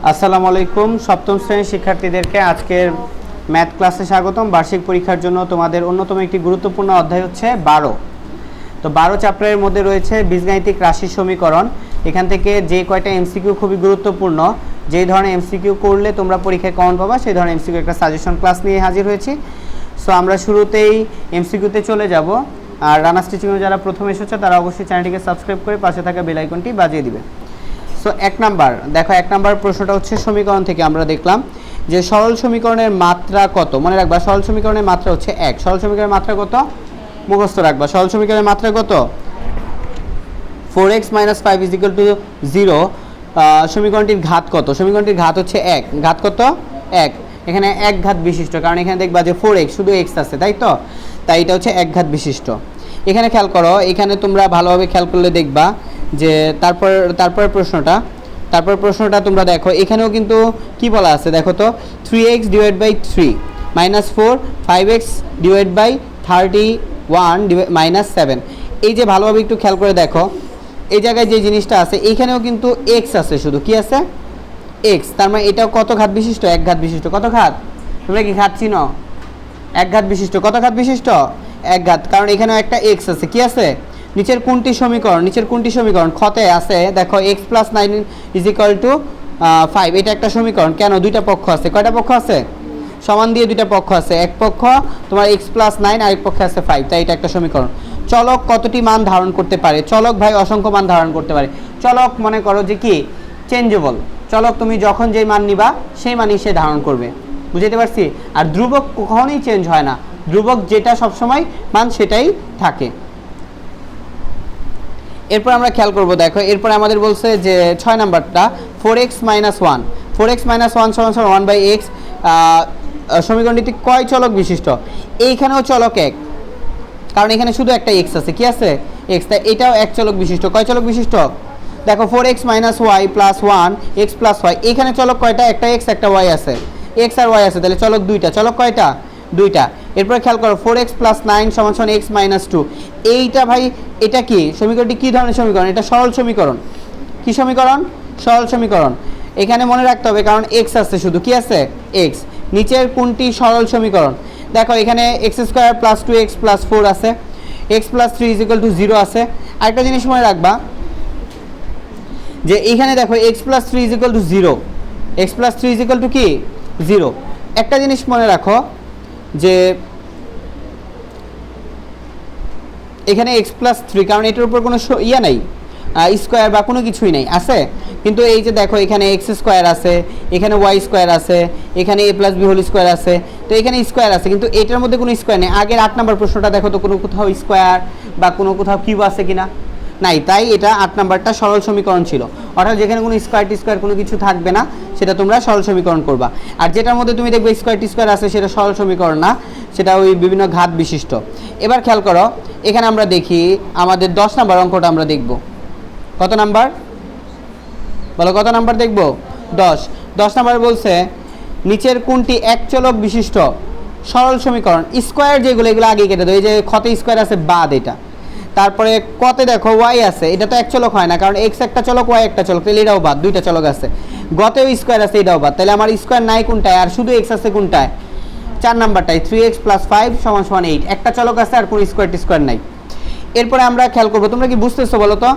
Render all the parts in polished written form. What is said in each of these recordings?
আসসালামু আলাইকুম সপ্তম শ্রেণীর শিক্ষার্থীদেরকে আজকের ম্যাথ ক্লাসে স্বাগতম। বার্ষিক পরীক্ষার জন্য তোমাদের অন্যতম একটি গুরুত্বপূর্ণ অধ্যায় হচ্ছে 12। তো 12 চ্যাপ্টারের মধ্যে রয়েছে বীজগাণিতিক রাশির সমীকরণ। এখান থেকে যে কয়টা এমসিকিউ খুবই গুরুত্বপূর্ণ, যেই ধরনের এমসিকিউ করলে তোমরা পরীক্ষায় কমন পাবা সেই ধরনের এমসিকিউ একটা সাজেশন ক্লাস নিয়ে হাজির হয়েছি। সো আমরা শুরুতেই এমসিকিউতে চলে যাব। আর রানা স্টিচিংয়ে যারা প্রথম এসেছে তারা অবশ্যই চ্যানেলটিকে সাবস্ক্রাইব করে পাশে থাকা বেল আইকনটি বাজিয়ে দিবে। সো এক নাম্বার দেখো, এক নাম্বার প্রশ্নটা হচ্ছে সমীকরণ থেকে আমরা দেখলাম যে সরল সমীকরণের মাত্রা কত। মনে রাখবা সরল সমীকরণের মাত্রা হচ্ছে 1। সরল সমীকরণের মাত্রা কত মুখস্থ রাখবা। সরল সমীকরণের মাত্রা কত? 4x - 5 = 0। সমীকরণটির ঘাত কত? সমীকরণটির ঘাত হচ্ছে 1। ঘাত কত? 1। এখানে এক ঘাত বিশিষ্ট, কারণ এখানে দেখবা যে 4x শুধু x আছে, তাই তো, তাই এটা হচ্ছে এক ঘাত বিশিষ্ট। এখানে খেয়াল করো, এখানে তোমরা ভালোভাবে খেয়াল করলে দেখবা যে তারপর প্রশ্নটা তোমরা দেখো, এখানেও কিন্তু কি বলা আছে দেখো তো, 3x / 3 - 4 5x / 31 - 7। এই যে ভালোভাবে একটু খেয়াল করে দেখো, এই জায়গায় যে জিনিসটা আছে এইখানেও কিন্তু x আছে, শুধু কি আছে? x। তার মানে এটাও কত ঘাত বিশিষ্ট? এক ঘাত বিশিষ্ট। কত ঘাত? তোমরা কি ঘাত চিনো? এক ঘাত বিশিষ্ট। কত ঘাত বিশিষ্ট? এক ঘাত, কারণ এখানেও একটা x আছে। কি আছে? নিচের কোনটি সমীকরণ খতে আছে দেখো, x + 9 = 5। এটা একটা সমীকরণ। কেন? দুইটা পক্ষ আছে। কয়টা পক্ষ আছে? সমান দিয়ে দুইটা পক্ষ আছে। এক পক্ষ তোমার x + 9, আরেক পক্ষে আছে 5, তাই এটা একটা সমীকরণ। চলক কতটি মান ধারণ করতে পারে? চলক ভাই অসংখ্য মান ধারণ করতে পারে। চলক মনে করো যে কি চেঞ্জেবল। চলক তুমি যখন যেই মান নিবা সেই মানই সে ধারণ করবে। বুঝতে পারছি? আর ধ্রুবক কখনোই চেঞ্জ হয় না। ধ্রুবক যেটা সবসময় মান সেটাই থাকে। এরপর আমরা খেয়াল করব, দেখো এরপর আমাদের বলছে যে 6 নাম্বারটা 4x - 1 4x - 1 = 1/x। সমীকরণটি কয় চলক বিশিষ্ট? এইখানেও চলক এক, কারণ এখানে শুধু একটা x আছে। কি আছে? x। তাই এটাও এক চলক বিশিষ্ট। কয় চলক বিশিষ্ট? দেখো 4x - y + 1 x + y। এখানে চলক কয়টা? একটা x একটা y আছে। x আর y আছে, তাহলে চলক দুইটা। চলক কয়টা? দুইটা। এরপর খেয়াল করো 4x + 9 = x - 2। এইটা ভাই এটা কি সমীকরণটি? কি ধরনের সমীকরণ? এটা সরল সমীকরণ। কি সমীকরণ? সরল সমীকরণ। এখানে মনে রাখতে হবে, কারণ x আছে শুধু। কি আছে? x। নিচের কোনটি সরল সমীকরণ? দেখো এখানে x² + 2x + 4 আছে, x + 3 = 0 আছে। আরেকটা জিনিস মনে রাখবা যে এখানে দেখো x + 3 = 0, x + 3 = কি 0। একটা জিনিস মনে রাখো যে এখানে x + 3, কারণ এটার উপর কোনো ইয়া নাই, স্কোয়ার বা কোনো কিছুই নাই, আছে। কিন্তু এই যে দেখো এখানে x² আছে, এখানে y² আছে, এখানে a + b² আছে, তো এখানে স্কোয়ার আছে, কিন্তু এটার মধ্যে কোনো স্কোয়ার নেই। আগের 8 নম্বর প্রশ্নটা দেখো তো, কোনো কোথাও স্কোয়ার বা কোনো কোথাও কিউব আছে কিনা? নাই। তাই এটা 8 নাম্বারটা সরল সমীকরণ ছিল। অর্থাৎ যেখানে কোনো স্কোয়ার কোনো কিছু থাকবে না সেটা তোমরা সরল সমীকরণ করবা। আর যেটার মধ্যে তুমি দেখবে স্কোয়ার আছে সেটা সরল সমীকরণ না, সেটা ওই বিভিন্ন ঘাত বিশিষ্ট। এবার খেয়াল করো, এখানে আমরা দেখি আমাদের 10 নাম্বার অঙ্কটা আমরা দেখব। কত নাম্বার বলো? কত নাম্বার দেখব? 10 নাম্বার বলছে নিচের কোনটি এক চলক বিশিষ্ট সরল সমীকরণ? স্কোয়ার যেগুলো এগুলো আগে কেটে দাও। এই যে ক্ষতে স্কোয়ার আছে বাদ এটা। তারপরে কতে দেখো y আছে, এটা তো এক চলক হয় না, কারণ x একটা চলক y একটা চলক, তাহলে এটাও বাদ। দুইটা চলক আছে। গতেও স্কোয়ার আছে, এটাও বাদ। তাহলে আমার স্কোয়ার নাই কোনটায়? আর শুধু x আছে কোনটায়? 4 নাম্বারটায় 3x + 5 = 8। একটা চলক আছে আর কোনো স্কোয়ার নাই। এরপরে আমরা খেয়াল করবো, তোমরা কি বুঝতেছো বলো তো?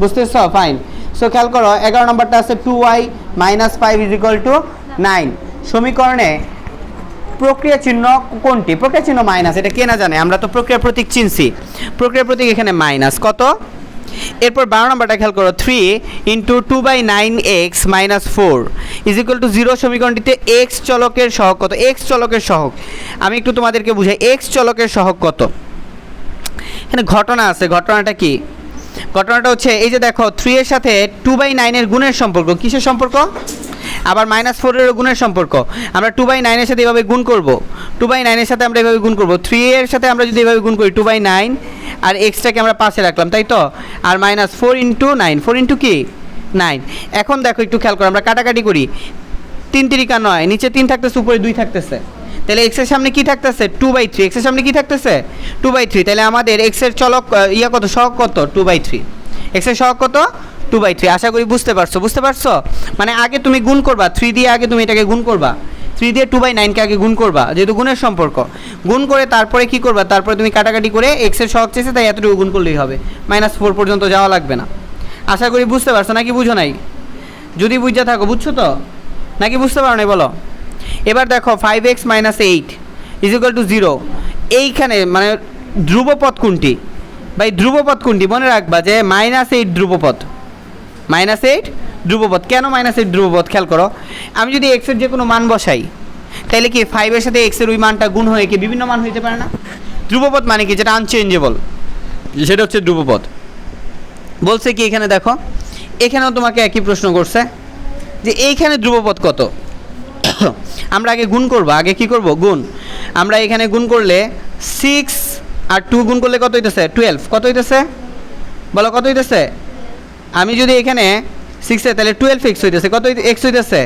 বুঝতেছো? ফাইন। সো খেয়াল করো 11 নাম্বারটা আছে 2y - 5 = 9। সমীকরণে প্রক্রিয়া চিহ্ন কোনটি? প্রক্রিয়া চিহ্ন মাইনাস, এটা কে না জানে? আমরা তো প্রক্রিয়া প্রতীক চিনছি। প্রক্রিয়া প্রতীক এখানে মাইনাস। কত? এরপর 12 নাম্বারটা খেয়াল করো 3 × 2/9x - 4 = 0। সমীকরণটিতে x চলকের সহগ কত? x চলকের সহগ আমি একটু তোমাদেরকে বুঝাই। x চলকের সহগ কত? এখানে ঘটনা আছে। ঘটনাটা কি? ঘটনাটা হচ্ছে এই যে দেখো 3 এর সাথে 2/9 এর গুণের সম্পর্ক। কিসের সম্পর্ক? আবার -4 এর গুণের সম্পর্ক। আমরা 2/9 এর সাথে এভাবে গুণ করব। 2/9 এর সাথে আমরা এভাবে গুণ করব। 3 এর সাথে আমরা যদি এভাবে গুণ করি 2/9, আর এক্সটাকে আমরা পাশে রাখলাম, তাই তো। আর -4 × 9, 4 × কি 9। এখন দেখো একটু খেয়াল করো, আমরা কাটাকাটি করি। 3 × 3 = 9, নিচে 3 থাকতেছে, উপরে 2 থাকতেছে। তাহলে x এর সামনে কি থাকতেছে? 2/3। x এর সামনে কি থাকতেছে? 2/3। তাহলে আমাদের x এর চলক ইয়া কত? সহগ কত? 2/3। x এর সহগ কত? 2/3। আশা করি বুঝতে পারছো? মানে আগে তুমি গুণ করবা 3 দিয়ে, আগে তুমি এটাকে গুণ করবা 3 দিয়ে 2/9কে আগে গুণ করবা, যেহেতু গুণের সম্পর্ক। গুণ করে তারপরে কি করবা, তারপরে তুমি কাটাকাটি করে এক্স এর সহগ চেয়েছে তাই এতটুকু গুণ করলেই হবে, -4 পর্যন্ত যাওয়া লাগবে না। আশা করি বুঝতে পারছো নাকি বুঝো নাই? যদি বুঝা থাকো, বুঝছো তো নাকি বুঝতে পারো নাই বলো? এবার দেখো 5x - 8 = 0। এইখানে মানে ধ্রুবপদ কোনটি ভাই? ধ্রুবপদ কোনটি মনে রাখবা যে -8 ধ্রুবপদ, -8 ধ্রুবপদ। কেন -8 ধ্রুবপদ খেয়াল করো। আমি যদি x এর যে কোনো মান বসাই তাহলে কি 5 এর সাথে x এর ওই মানটা গুণ হয়ে কি বিভিন্ন মান হইতে পারে না? ধ্রুবপদ মানে কি? যেটা আনচেঞ্জেবল, সেটা হচ্ছে ধ্রুবপদ। বলছে কি এখানে দেখো, এখানেও তোমাকে একই প্রশ্ন করছে যে এইখানে ধ্রুবপদ কত। আমরা আগে গুণ করব, আগে কি করব? গুণ। আমরা এখানে গুণ করলে 6 আর 2 গুণ করলে কত হইতেছে? 12। কত হইতেছে বলো, কত হইতেছে? আমি যদি এখানে 6 এ তাহলে 12x হইতেছে, কত x হইতেছে?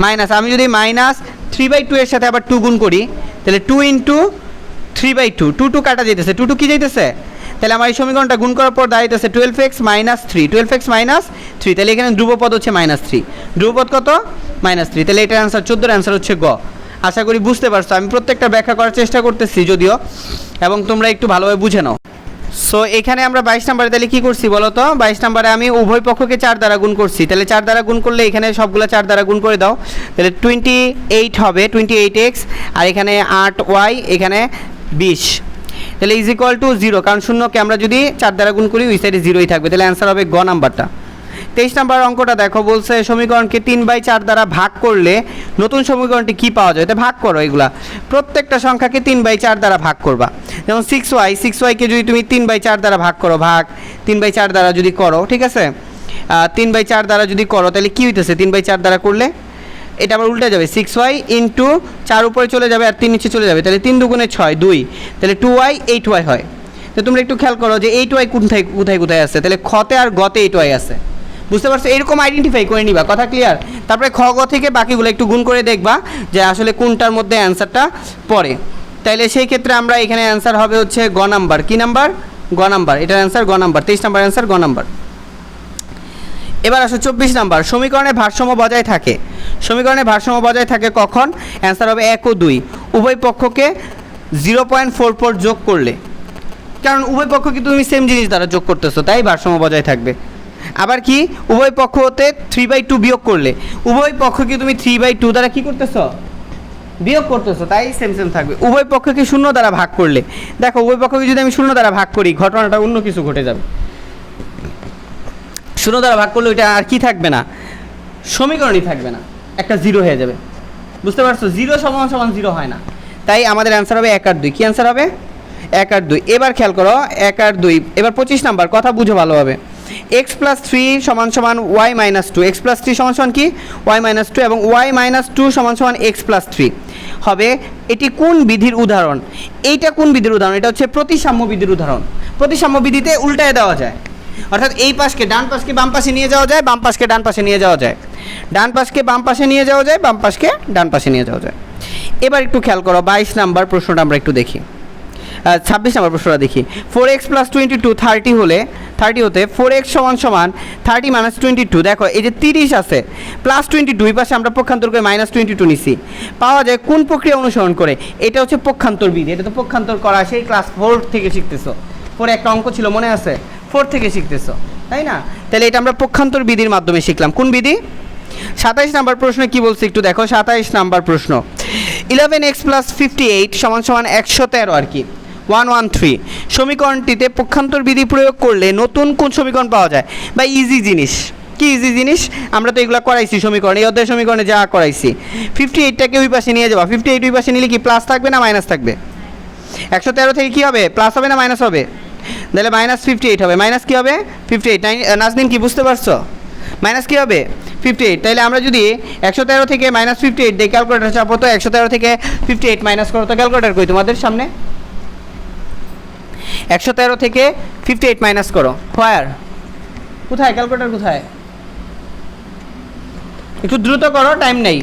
মাইনাস। আমি যদি -3/2 এর সাথে আবার 2 গুণ করি তাহলে 2 × 3/2, 2 কাটা যাইতেছে, 2 কি যাইতেছে? তাহলে আমার এই সমীকরণটা গুণ করার পর দাঁড়াইতেছে 12x - 3, 12x - 3। তাহলে এখানে ধ্রুবপদ হচ্ছে -3, ধ্রুবপদ কত? -3। তাহলে এটার অ্যান্সার 14 এর অ্যান্সার হচ্ছে গ। আশা করি বুঝতে পারছো। আমি প্রত্যেকটা ব্যাখ্যা করার চেষ্টা করতেছি যদিও, এবং তোমরা একটু ভালোভাবে বুঝে নাও। সো এখানে আমরা 22 নম্বরে তাহলে কী করছি বলো তো? 22 নম্বরে আমি উভয় পক্ষকে 4 দ্বারা গুণ করছি। তাহলে 4 দ্বারা গুণ করলে এখানে সবগুলো 4 দ্বারা গুণ করে দাও, তাহলে 28 হবে, 28x, আর এখানে 8y, এখানে 20। তাহলে = 0, কারণ শূন্যকে আমরা যদি 4 দ্বারা গুণ করি ওই সাইডে 0ই থাকবে। তাহলে অ্যান্সার হবে গ নাম্বারটা। 23 নম্বর অঙ্কটা দেখো, বলছে সমীকরণকে 3/4 দ্বারা ভাগ করলে নতুন সমীকরণটি কী পাওয়া যায়? এটা ভাগ করো, এগুলা প্রত্যেকটা সংখ্যাকে 3/4 দ্বারা ভাগ করবা। যেমন 6y কে যদি তুমি 3/4 দ্বারা ভাগ করো, ভাগ 3/4 দ্বারা যদি করো, ঠিক আছে, 3/4 দ্বারা যদি করো তাহলে কী হইতেছে? 3/4 দ্বারা করলে এটা আবার উল্টে যাবে, 6y × 4 উপরে চলে যাবে আর 3 নিচে চলে যাবে, তাহলে 3 দুগুণে 6, 2, তাহলে 2y 8y হয়। তো তোমরা একটু খেয়াল করো যে 8y কোথায় কোথায় কোথায় আছে, তাহলে খতে আর গতে 8y আছে, বুঝতে পারছো? এরকম আইডেন্টিফাই করে নিবা, কথা ক্লিয়ার? তারপরে খ গ থেকে বাকিগুলো একটু গুণ করে দেখবা যে আসলে কোনটার মধ্যে অ্যান্সারটা পড়ে। তাইলে সেই ক্ষেত্রে আমরা এখানে অ্যান্সার হবে হচ্ছে গ নাম্বার। কি নাম্বার? গ নাম্বার। এটার অ্যান্সার গ নাম্বার। 23 নাম্বার অ্যান্সার গ নাম্বার। এবার আসো 24 নাম্বার। সমীকরণে ভারসাম্য বজায় থাকে। সমীকরণে ভারসাম্য বজায় থাকে কখন? অ্যান্সার হবে 1 ও 2। উভয় পক্ষকে 0.44 যোগ করলে, কারণ উভয় পক্ষকে তুমি সেম জিনিস দ্বারা যোগ করতেছো, তাই ভারসাম্য বজায় থাকবে। আবার কি? উভয় পক্ষ হতে 3/2 বিয়োগ করলে, উভয় পক্ষকে তুমি 3/2 দ্বারা কি করতেছো? বিয়োগ করতেছো, তাই সেম সেম থাকবে। উভয় পক্ষকে 0 দ্বারা ভাগ করলে, দেখো উভয় পক্ষকে যদি আমি 0 দ্বারা ভাগ করি ঘটনাটা অন্য কিছু ঘটে যাবে। 0 দ্বারা ভাগ করলে ওইটা আর কি থাকবে না? সমীকরণই থাকবে না, একটা 0 হয়ে যাবে, বুঝতে পারছো? 0 = 0 হয় না, তাই আমাদের অ্যান্সার হবে 1 আর 2। কি অ্যান্সার হবে? 1 আর 2। এবার খেয়াল করো 1 আর 2। এবার 25 নাম্বার, কথা বুঝো ভালোভাবে। x + 3 = y - 2, x + 3 = কি? y - 2, এবং y - 2 = x + 3 হবে। এটি কোন বিধির উদাহরণ? এইটা কোন বিধির উদাহরণ? এটা হচ্ছে প্রতিসাম্য বিধির উদাহরণ। প্রতিসাম্য বিধিতে উল্টায় দেওয়া যায়, অর্থাৎ এই পাশকে ডান পাশকে বাম পাশে নিয়ে যাওয়া যায়, বাম পাশকে ডান পাশে নিয়ে যাওয়া যায়, ডান পাশকে বাম পাশে নিয়ে যাওয়া যায়, বাম পাশকে ডান পাশে নিয়ে যাওয়া যায়। এবার একটু খেয়াল করো 22 নাম্বার প্রশ্নটা আমরা একটু দেখি, 26 নম্বর প্রশ্নটা দেখি। 4x + 22 30 হতে 4x = 30 - 22। দেখো এই যে 30 আছে প্লাস 22, এই পাশে আমরা পক্ষান্তর করে -22 নিছি, পাওয়া যায় কোন প্রক্রিয়া অনুসরণ করে? এটা হচ্ছে পক্ষান্তর বিধি। এটা তো পক্ষান্তর করা সেই ক্লাস 4 থেকে শিখতেছো, 4 একটা অঙ্ক ছিল মনে আছে, 4 থেকে শিখতেছো, তাই না? তাহলে এটা আমরা পক্ষান্তর বিধির মাধ্যমে শিখলাম। কোন বিধি? 27 নাম্বার প্রশ্ন কি বলছে একটু দেখো। 27 নাম্বার প্রশ্ন, 11x + 58 = 113 আর কি 113 সমীকরণটিতে পক্ষান্তর বিধি প্রয়োগ করলে নতুন কোন সমীকরণ পাওয়া যায়? বা ইজি জিনিস। কি ইজি জিনিস? আমরা তো এগুলো করাইছি সমীকরণ, এই অধ্যায় সমীকরণে যা করাইছি। 58টাকে ওই পাশে নিয়ে যাবা, 58 ওই পাশে নিলে কি প্লাস থাকবে না মাইনাস থাকবে? 113 থেকে কি হবে? প্লাস হবে না মাইনাস হবে? তাহলে -58 হবে। মাইনাস কি হবে? 58। নাজনীন কি বুঝতে পারছো? মাইনাস কি হবে? 58। তাহলে আমরা যদি 113 থেকে -58 দিয়ে ক্যালকুলেটার চাপো তো 113 থেকে 58 মাইনাস করো তো, ক্যালকুলেটার কই তোমাদের সামনে? 113 থেকে 58 মাইনাস করো, হোয়ার? কোথায় ক্যালকুলেটার কোথায়? একটু দ্রুত করো, টাইম নেই।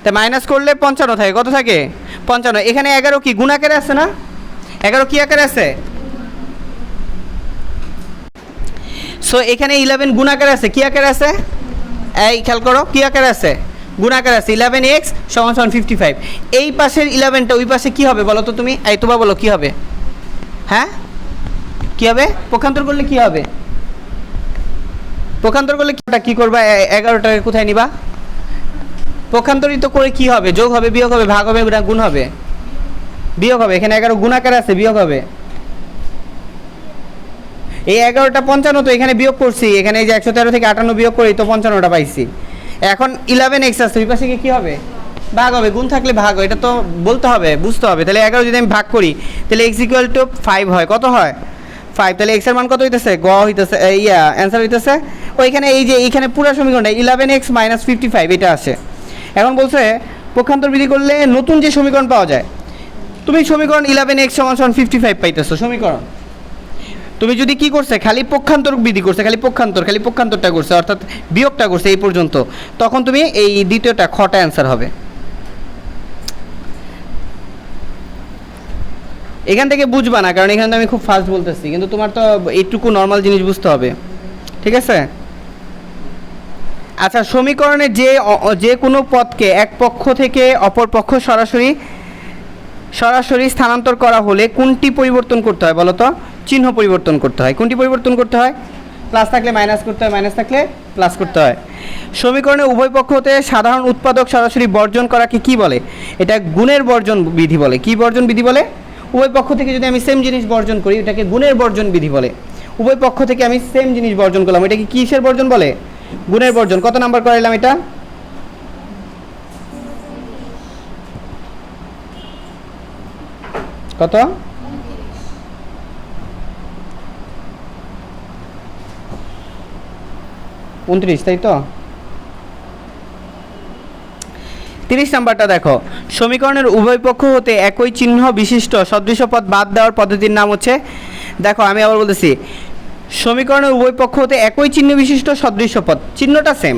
তা মাইনাস করলে 55 থাকে, কত থাকে? 55। এখানে 11 কি গুণ আকারে আছে না? 11 কি আকারে আছে? সো এখানে 11 গুণ আকারে আছে, কি আকারে আছে? এই খেয়াল করো, কি আকারে আছে? গুণ আকারে আছে। 11x সমান সমান 55। এই পাশের 11টা ওই পাশে কি হবে বলো তো তুমি? এই তোমরা বলো কি হবে? হ্যাঁ কি হবে? পক্ষান্তর করলে কি হবে? পক্ষান্তর করলে কি করবা? 11টাকে কোথায় নিবা? পক্ষান্তরিত করে কি হবে? যোগ হবে, বিয়োগ হবে, ভাগ হবে, গুণ হবে? বিয়োগ হবে। এখানে 11 গুণ আকারে আছে, বিয়োগ হবে। এই 11টা 55 তো এখানে বিয়োগ করছি, এখানে এই যে 113 থেকে 58 বিয়োগ করি তো 55টা পাইছি। এখন 11x আছে, ওই পাশে কি হবে? ভাগ হবে। গুণ থাকলে ভাগ হয়, এটা তো বলতে হবে, বুঝতে হবে। তাহলে 11 যদি আমি ভাগ করি তাহলে x = 5 হয়। কত হয়? 5। তাহলে x এর মান কত হইতেছে? গ হইতেছে, অ্যান্সার হইতেছে ওইখানে এই যে এইখানে পুরো সমীকরণটা 11x - 55 এটা আসে। এখন বলছে পক্ষান্তর বিধি করলে নতুন যে সমীকরণ পাওয়া যায়, তুমি সমীকরণ 11x = 55 পাইতেছো সমীকরণ। তুমি যদি কি করছে, খালি পক্ষান্তর বিধি করছে, খালি পক্ষান্তরটা করছে, অর্থাৎ বিয়োগটা করছে এই পর্যন্ত, তখন তুমি এই দ্বিতীয়টা খটা অ্যান্সার হবে। এখান থেকে বুঝবা না, কারণ এখানে আমি খুব ফাস্ট বলতেছি, কিন্তু তোমার তো এইটুকু নর্মাল জিনিস বুঝতে হবে, ঠিক আছে? আচ্ছা, সমীকরণে যে কোনো পদকে এক পক্ষ থেকে অপর পক্ষ সরাসরি স্থানান্তর করা হলে কোনটি পরিবর্তন করতে হয় বলো তো? চিহ্ন পরিবর্তন করতে হয়। কোনটি পরিবর্তন করতে হয়? প্লাস থাকলে মাইনাস করতে হয়, মাইনাস থাকলে প্লাস করতে হয়। সমীকরণে উভয় পক্ষ হতে সাধারণ উৎপাদক সরাসরি বর্জন করাকে কি বলে? এটা গুণের বর্জন বিধি বলে। কি বর্জন বিধি বলে? উভয় পক্ষ থেকে যদি আমি সেম জিনিস বর্জন করি এটাকে গুণের বর্জন বিধি বলে। উভয় পক্ষ থেকে আমি সেম জিনিস বর্জন করলাম, এটাকে কিসের বর্জন বলে? গুণের বর্জন। কত নাম্বার করাইলাম এটা? কত? 29, তাই তো? 30 নাম্বারটা দেখো, সমীকরণের উভয় পক্ষ হতে একই চিহ্ন বিশিষ্ট সদৃশ পদ বাদ দেওয়ার পদ্ধতির নাম হচ্ছে, দেখো আমি আবার বলতেছি, সমীকরণের উভয় পক্ষ হতে একই চিহ্ন বিশিষ্ট সদৃশ পদ, চিহ্নটা সেম,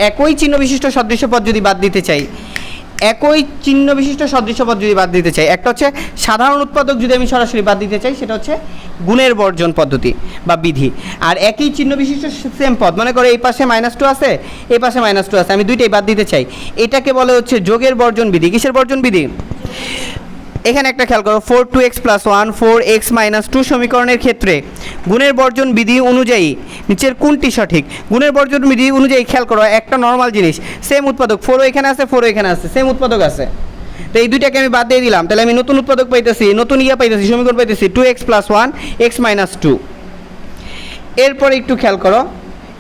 একই চিহ্ন বিশিষ্ট সদৃশ পদ যদি বাদ দিতে চাই, একই চিহ্ন বিশিষ্ট সদৃশ পদ যদি বাদ দিতে চাই, একটা হচ্ছে সাধারণ উৎপাদক যদি আমি সরাসরি বাদ দিতে চাই সেটা হচ্ছে গুণের বর্জন পদ্ধতি বা বিধি। আর একই চিহ্ন বিশিষ্ট সেম পদ, মনে করো এই পাশে -2 আছে, এই পাশে -2 আছে, আমি দুইটাই বাদ দিতে চাই, এটাকে বলে হচ্ছে যোগের বর্জন বিধি। কিসের বর্জন বিধি? এখানে একটা খেয়াল করো, 4(2x + 1 4x - 2 সমীকরণের ক্ষেত্রে গুণের বর্জন বিধি অনুযায়ী নিচের কোনটি সঠিক? গুণের বর্জন বিধি অনুযায়ী খেয়াল করো, একটা নর্মাল জিনিস, সেম উৎপাদক, 4 এখানে আছে, 4 এখানে আছে, সেম উৎপাদক আছে, তো এই দুইটাকে আমি বাদ দিয়ে দিলাম, তাহলে আমি নতুন উৎপাদক পাইতেছি, নতুন পাইতেছি, সমীকরণ পাইতেছি 2x + 1 x - 2। এরপর একটু খেয়াল করো,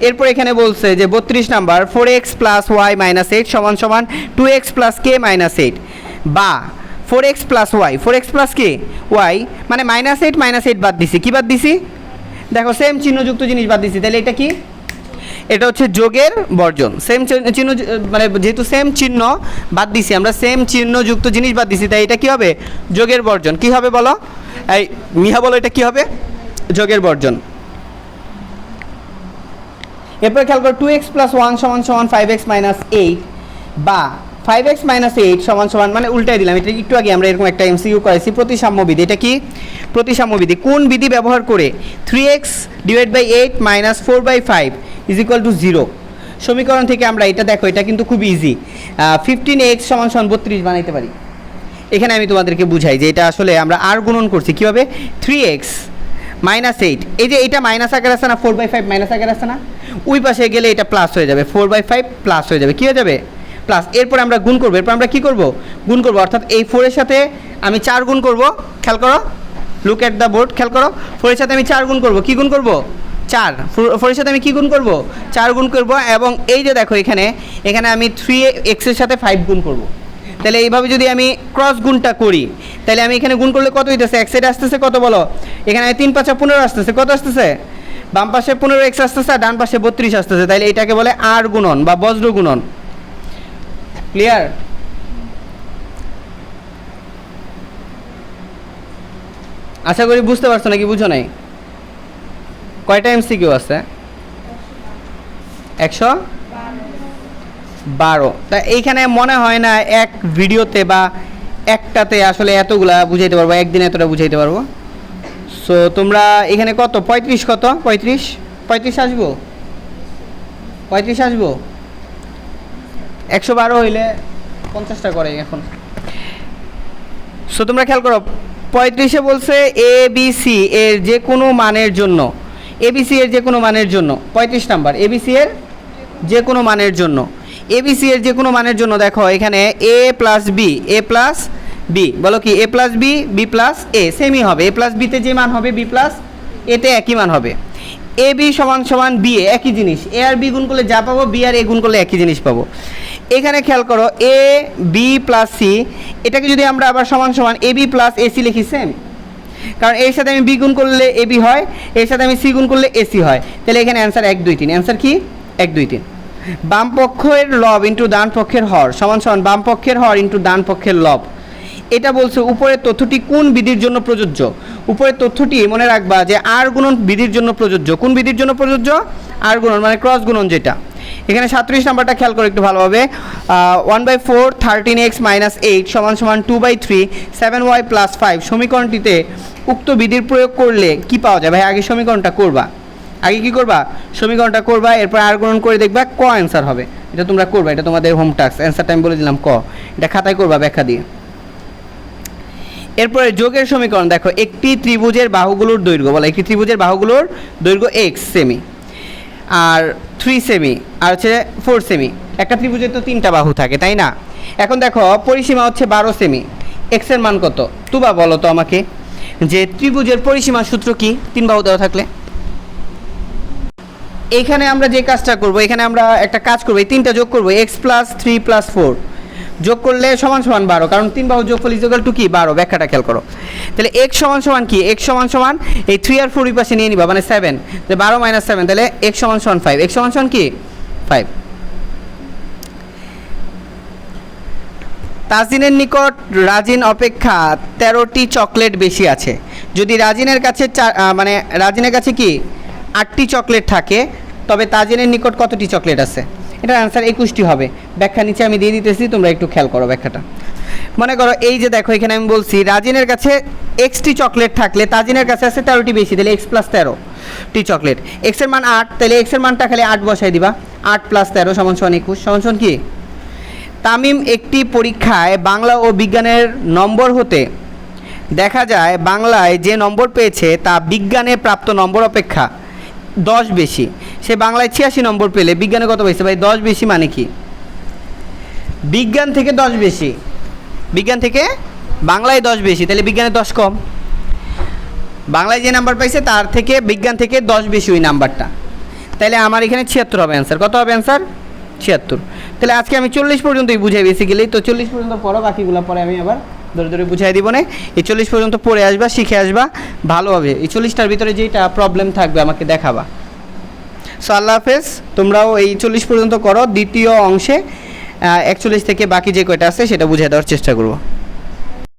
এরপর এখানে বলছে যে 32 number 4x + y - 8 = 2x + k - 8 বা 4x + y, 4x + k y মানে -8 বাদ দিছি, কি বাদ দিছি? দেখো সেম চিহ্নযুক্ত জিনিস বাদ দিছি, তাহলে এটা কি? এটা হচ্ছে যোগের বর্জন। সেম চিহ্ন মানে যেহেতু সেম চিহ্ন বাদ দিছি আমরা, সেম চিহ্নযুক্ত জিনিস বাদ দিছি, তাই এটা কি হবে? যোগের বর্জন। কি হবে বলো? এই মিহা বলো, এটা কি হবে? যোগের বর্জন। এরপর খেয়াল করো, 2x + 1 = 5x - 8 বা 5x - 8 মানে উল্টাই দিলাম, এটা একটু আগে আমরা এরকম একটা এমসিকিউ করেছি, প্রতিসাম্য বিধি। এটা কি? প্রতিসাম্য বিধি। কোন বিধি ব্যবহার করে 3x / 8 - 4/5 = 0 সমীকরণ থেকে আমরা এটা, দেখো এটা কিন্তু খুব ইজি, 15x = 32 বানাইতে পারি। এখানে আমি তোমাদেরকে বুঝাই যে এটা আসলে আমরা আর গুণন করছি কীভাবে? 3x - 8, এই যে এটা মাইনাস আকার আছে না, 4/5 মাইনাস আকার আছে না, ওই পাশে গেলে এটা প্লাস হয়ে যাবে, 4/5 প্লাস হয়ে যাবে, কী হয়ে যাবে? প্লাস। এরপর আমরা গুণ করবো, এরপর আমরা কী করবো? গুণ করবো, অর্থাৎ এই 4 এর সাথে আমি 4 গুণ করবো। খেয়াল করো, লুক এট দ্য বোর্ড, খেয়াল করো, 4 এর সাথে আমি 4 গুণ করবো। কী গুণ করবো? 4। 4 এর সাথে আমি কী গুণ করবো? 4 গুণ করবো। এবং এই যে দেখো এখানে আমি 3x এর সাথে 5 গুণ করবো। তাহলে এইভাবে যদি আমি ক্রস গুণটা করি, তাহলে আমি এখানে গুণ করলে কত হইতেছে? এক সাইডে আসতেছে কত বলো? এখানে 3 × 5 = 15 আসতেছে, কত আসতেছে? বাম পাশে 15x আসতেছে আর ডান পাশে 32 আসতেছে, তাহলে এটাকে বলে আর গুণন বা বজ্র গুণন। ক্লিয়ার? আশা করি বুঝতে পারছো নাকি বুঝো নাই? কয়টা এমসিকিউ আছে? 112। তা এইখানে মনে হয় না এক ভিডিওতে বা একটাতে আসলে এতগুলা বুঝাইতে পারবো, একদিনে এতটা বুঝাইতে পারবো। সো তোমরা এখানে কত 35 কত 35 35 আসবো, 35 আসবো। 112 হইলে 50টা করে এখন। সো তোমরা খেয়াল করো, 35-এ বলছে এ বি সি এর যে কোনো মানের জন্য, এবিসি এর যে কোনো মানের জন্য 35 নাম্বার, এবিসি এর যে কোনো মানের জন্য, এবিসি এর যে কোনো মানের জন্য দেখো এখানে এ প্লাস বি, এ প্লাস বি, বলো কি এ প্লাস বি, বি প্লাস এ সেমই হবে, এ প্লাস বিতে যে মান হবে বি প্লাস এতে একই মান হবে। এ বি সমান সমান বি এ একই জিনিস, এ আর বি গুণ করলে যা পাবো বি আর এ গুণ করলে একই জিনিস পাবো। এখানে খেয়াল করো এ বি প্লাস সি, এটাকে যদি আমরা আবার সমান সমান এ বি প্লাস এসি লিখি সেম, কারণ এর সাথে আমি বি গুণ করলে এ বি হয়, এর সাথে আমি সি গুণ করলে এসি হয়, তাহলে এখানে অ্যান্সার 1 2 3, অ্যান্সার কি 1 2 3। বাম পক্ষের লব ইন্টু ডান পক্ষের হর সমান সমান বাম পক্ষের হর ইন্টু ডান পক্ষের লব। এটা বলছে উপরের তথ্যটি কোন বিধির জন্য প্রযোজ্য। উপরের তথ্যটি মনে রাখবা যে আর গুণন বিধির জন্য প্রযোজ্য। কোন বিধির জন্য প্রযোজ্য? আর গুণন, মানে ক্রস গুণন যেটা। এখানে 37 নাম্বারটা খেয়াল করে একটু ভালোভাবে, 1/4 13x - 8 সমান সমান 2/3 7y + 5 সমীকরণটিতে উক্ত বিধির প্রয়োগ করলে কি পাওয়া যায়? ভাই আগে সমীকরণটা করবা, আগে কি করবা? সমীকরণটা করবা, এরপর আর গুণন করে দেখবা ক অ্যান্সার হবে। এটা তোমরা করবা, এটা তোমাদের হোম টাস্ক। অ্যান্সারটা আমি বলে দিলাম ক, এটা খাতায় করবা ব্যাখ্যা দিয়ে। এরপরে যোগের সমীকরণ দেখো, একটি ত্রিভুজের বাহুগুলোর দৈর্ঘ্য, বলো একটি ত্রিভুজের বাহুগুলোর দৈর্ঘ্য x সেমি আর 3 সেমি আর হচ্ছে 4 সেমি। একটা ত্রিভুজের তো 3টা বাহু থাকে তাই না? এখন দেখো পরিসীমা হচ্ছে 12 সেমি, x এর মান কত? তুবা বলো তো আমাকে যে ত্রিভুজের পরিসীমার সূত্র কি 3 বাহু দেওয়া থাকলে? এইখানে আমরা যে কাজটা করব, এখানে আমরা একটা কাজ করব, এই 3টা যোগ করব, x + 3 + 4 যোগ করলে সমান সমান 12, কারণ 3 বাহু যোগফল ইকুয়াল টু কি 12। ব্যাখ্যাটা খেয়াল করো, তাহলে x সমান সমান কি? x সমান সমান এই 3 আর 4 এই পাশে নিয়ে নিবা, মানে 7, তাহলে 12 - 7, তাহলে x সমান সমান 5, x সমান সমান কি 5। তাজিনের নিকট রাজিন অপেক্ষা 13টি চকলেট বেশি আছে। যদি রাজিনের কাছে মানে রাজিনের কাছে কি 8টি চকলেট থাকে, তবে তাজিনের নিকট কতটি চকলেট আছে? এটার অ্যান্সার 21টি হবে। ব্যাখ্যা নিচে আমি দিয়ে দিতেছি, তোমরা একটু খেয়াল করো ব্যাখ্যাটা। মনে করো এই যে দেখো এখানে আমি বলছি রাজিনের কাছে xটি চকলেট থাকলে তাজিনের কাছে আছে 13টি বেশি, তাহলে x + 13টি চকলেট। x এর মান 8, তাহলে x এর মানটা খালি 8 বসাই দিবা, 8 + 13 সমান সমান 21 সমান সমান কি? তামিম একটি পরীক্ষায় বাংলা ও বিজ্ঞানের নম্বর হতে দেখা যায় বাংলায় যে নম্বর পেয়েছে তা বিজ্ঞানে প্রাপ্ত নম্বর অপেক্ষা 10 বেশি। সে বাংলায় 86 নম্বর পেলে বিজ্ঞানে কত পেয়েছে? ভাই 10 বেশি মানে কি? বিজ্ঞান থেকে 10 বেশি, বিজ্ঞান থেকে বাংলায় 10 বেশি, তাহলে বিজ্ঞানে 10 কম। বাংলায় যে নাম্বার পাইছে তার থেকে বিজ্ঞান থেকে 10 বেশি ওই নাম্বারটা, তাহলে আমার এখানে 76 হবে অ্যান্সার। কত হবে অ্যান্সার? 76। তাহলে আজকে আমি 40 পর্যন্তই বুঝাই বেসিক্যালি, তো 40 পর্যন্ত পড়ো, বাকিগুলো পরে আমি আবার ধরে ধরে বুঝাই দিব না। এই 40 পর্যন্ত পড়ে আসবা, শিখে আসবা ভালোভাবে। এই 40টার ভিতরে যেটা প্রবলেম থাকবে আমাকে দেখাবা। সো আল্লাহ হাফেজ, তোমরাও এই 40 পর্যন্ত করো। দ্বিতীয় অংশে 41 থেকে বাকি যে কয়টা আছে সেটা বুঝিয়ে দেওয়ার চেষ্টা করবো।